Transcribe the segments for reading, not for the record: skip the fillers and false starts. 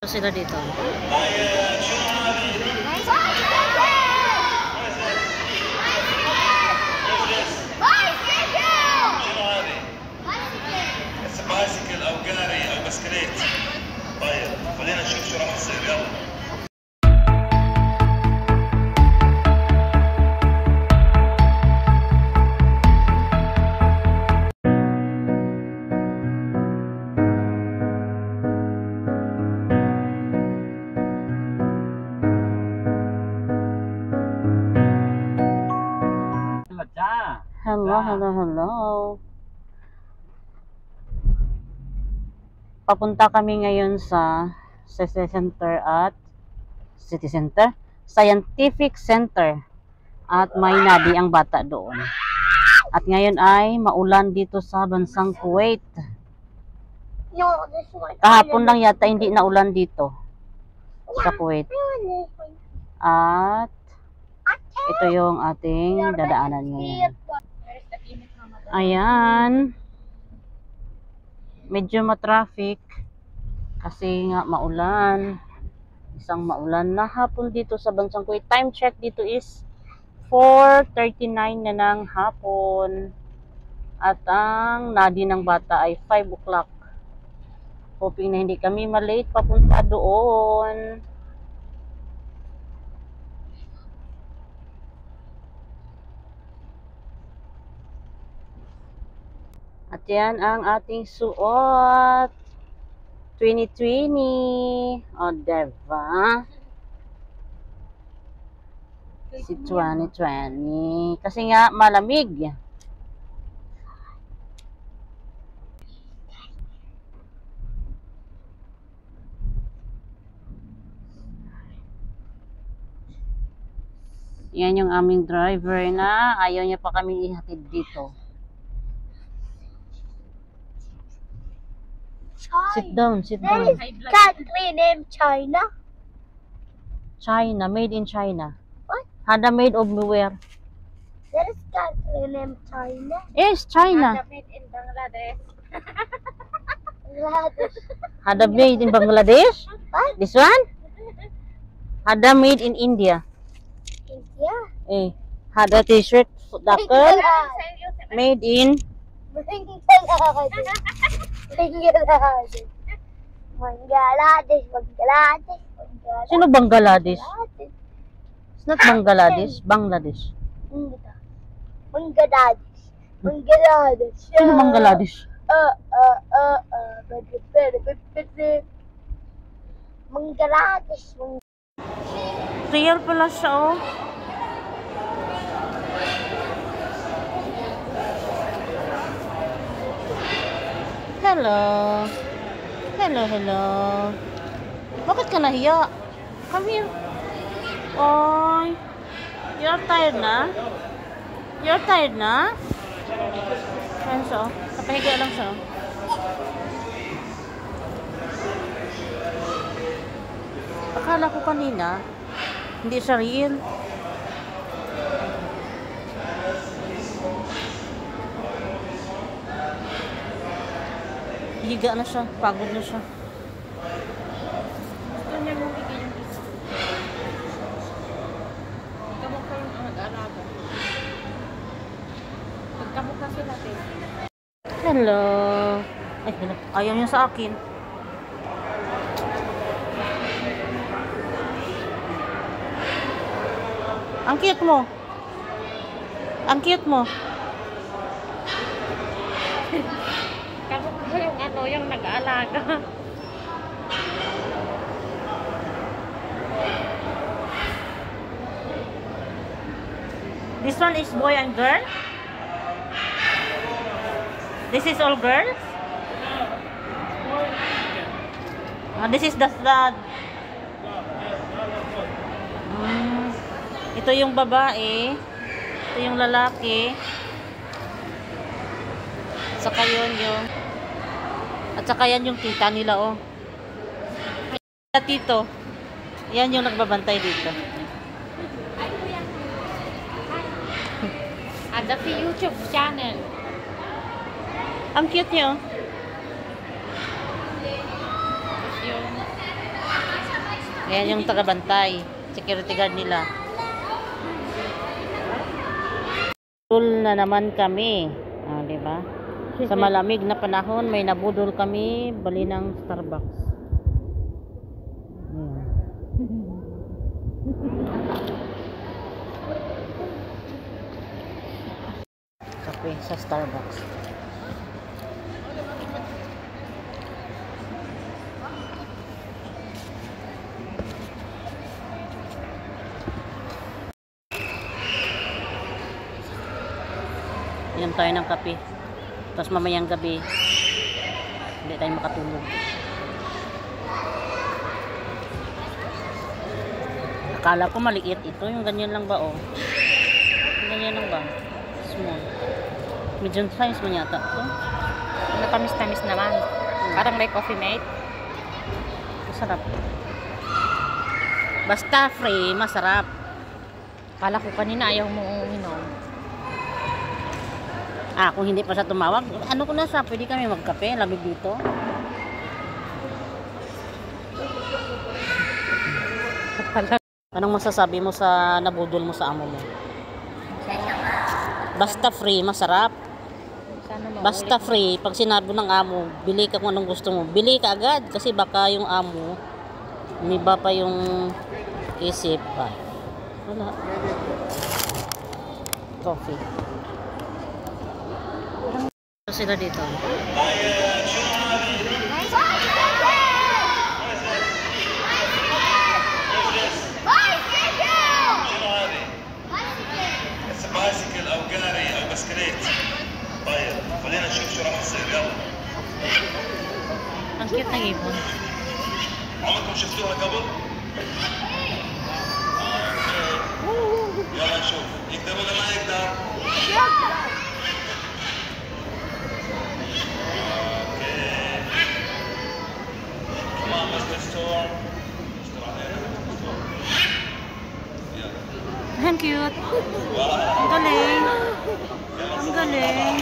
Sila dito. بايسكل او قاري او بسكليت. طيب خلينا نشوف شو راح يصير. يلا Hello. Papunta kami ngayon sa Scientific Center at may nabi ang bata doon. At ngayon ay maulan dito sa bansang Kuwait. Kahapon lang yata hindi naulan dito sa Kuwait. At ito yung ating dadaanan ngayon. Ayan. Medyo matraffic kasi nga maulan. Isang maulan na hapon dito sa bansang Kuwait. Time check dito is 4:39 na ng hapon. At ang nadi ng bata ay 5 o'clock. Hoping na hindi kami malate papunta doon. At yan ang ating suot. 2020. O, diba? Si 2020. Kasi nga, malamig. Yan yung aming driver na ayaw niya pa kami ihatid dito. Sit down. There is country named China. China, made in China. What? Hada made of where? There is country named China. Yes, China. Hada made in Bangladesh. Bangladesh. Hada made in Bangladesh? What? This one? Hada made in India. India. Hada t-shirt, dakal, made in Bangladesh. Sino Bangladesh? It's not Bangladesh, Bangladesh. Bangladesh. Sino Bangladesh? Bangladesh. Real pala siya, oh. Hello. Bakit ka nahiya? Come here. Oy. You're tired na? Ayan siya, oh. Kapahiga lang siya, oh. Akala ko kanina, hindi siya real. Higa na siya, pagod na siya. Gusto niya mong higay yung isa. Pagkamukha yung mag-araga. Pagkamukha sila, te. Hello. Ay, hello. Ayaw niya sa akin. Ang cute mo. Kamukha yung yung nag-aalaga. This one is boy and girl? This is all girls? This is the ito yung babae, ito yung lalaki, saka yun yung, at saka yan yung tita nila, oh. Tito, yan yung nagbabantay dito. Ada sa YouTube channel. Ang cute niyo. Yung Ayan yung tagabantay. Security guard nila. Budol na naman kami. Ah, di ba? Sa malamig na panahon, may nabudol kami. Bali ng Starbucks. Ayan. Kape sa Starbucks. Inom tayo ng kape. Tapos mamayang gabi, hindi tayo makatulog. Akala ko maliit ito. Yung ganyan lang ba, oh? Yung ganyan lang ba? Small. Medium size mo yata ito. Natamis-tamis naman. Parang may coffee mate. Masarap. Basta free, masarap. Kala ko kanina ayaw mo uminom. Ah, kung hindi pa siya tumawag, ano ko na siya, pwede kami magkape, lamig dito. Anong masasabi mo sa nabudol mo sa amo mo? Basta free, masarap. Sana maulit. Basta free, pag sinabi ng amo, bili ka kung anong gusto mo. Bili ka agad kasi baka yung amo, umiba pa yung isip. Ay, wala. Coffee. Sila dito. بايسكل او قاري او بسكليت. طيب خلينا نشوف شو راح يصير. يلا. Ang cute ng ibon. عمركم شفتوها قبل؟ يلا نشوف يقدر ولا ما يقدر؟ Come on, Mr. Storm. Ang cute. Ang galing. Ang galing.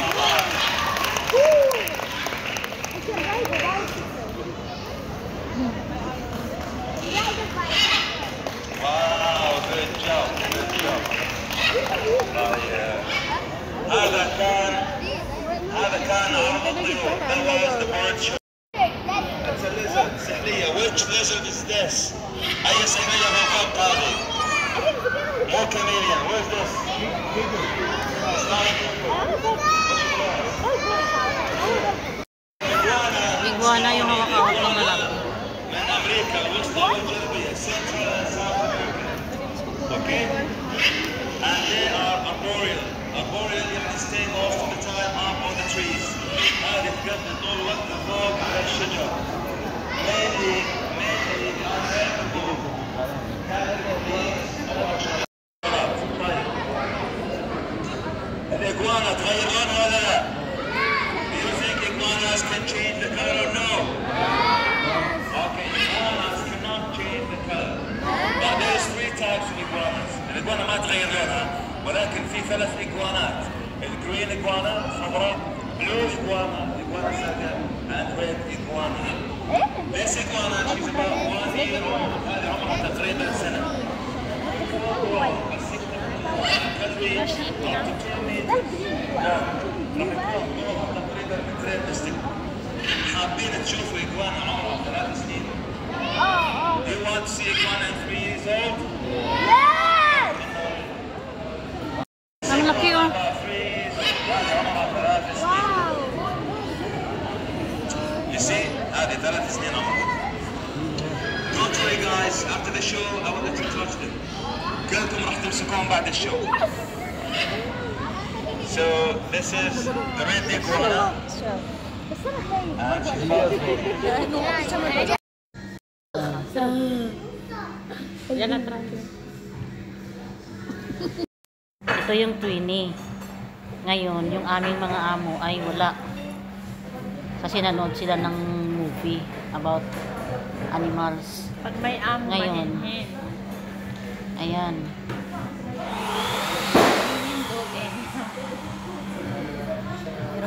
Wow, good job, good job. هذا كان عرض الضيوف. That was the bird show. It's a lizard, سحلية. Which lizard is this? أي سحلية بالضبط هذه؟ مو chameleon. Where's this? It's not a Iguana yung hawak-hawak ng lalaki. من أمريكا الوسطى والجنوبية. Central and South America. Okay? And they are arboreal. Arboreal يعني stay most of the time up on the trees. هذه تقضي طول الوقت فوق على الشجر. Mainly الإجوانا تغير لونها ولا لا؟ Do you think iguanas can change the color or no? Okay, iguanas cannot change the color. But there's 3 types of iguanas. الإجوانا ما تغير لونها ولكن في 3 إجوانات. الجرين إجوانا الحمراء، blue إجوانا إجوانا سوداء and red إجوانا. This iguana she's about 1 year old. هذه عمرها تقريبا سنة. حابين تشوفوا إجوانا عمرها 3 سنين. Do you want to see iguana at 3 years old? Ang laki oh. You see, هذه 3 سنين عمرها. Don't worry guys, after the show I will let you touch them. كلكم راح تمسكون بعد الشو. So this is the red iguana. And she follows me. Yan ang traffic. Ito yung twinnie. Ngayon, yung aming mga amo ay wala. Kasi nanood sila ng movie about animals. Pag may amo, Ngayon. maninhin. Ayan.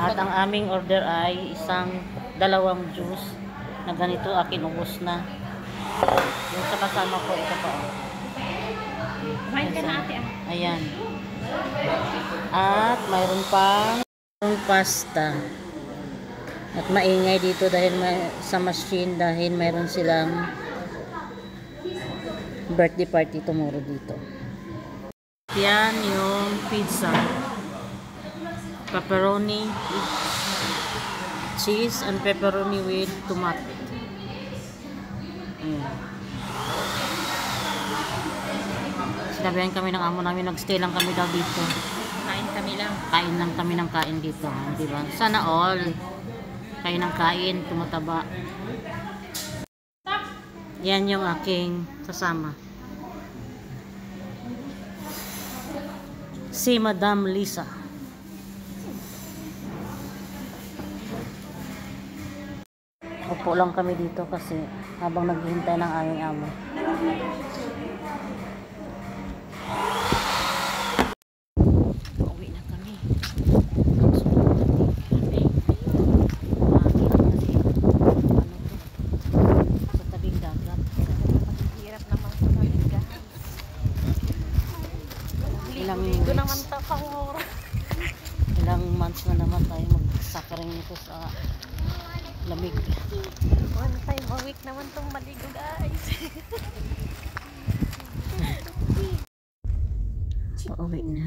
At ang aming order ay 2 juice na ganito akin ubos na. Yung sa kasama ko, ito pa. Kumain ka na ate ah. Ayan. At mayroon pang pasta. At maingay dito dahil sa machine dahil mayroon silang birthday party tomorrow dito. Yan yung pizza. Pepperoni, cheese and pepperoni with tomato. Ayan. Sinabihan kami ng amo namin, nagstay lang kami daw dito. Kain kami lang. Kain lang kami ng kain dito, di ba? Sana all. Kain ng kain, tumataba. Yan yung aking kasama. Si Madam Lisa. Upo lang kami dito kasi habang naghihintay ng aming amo. Uwi na kami. Sa tabing dagat. Hirap naman sa maliga. Ilang Ligo weeks? naman ta pang oras. Ilang months na naman tayo mag-suffering nito sa lamig. One time a week naman tong maligo guys. Pauwi na.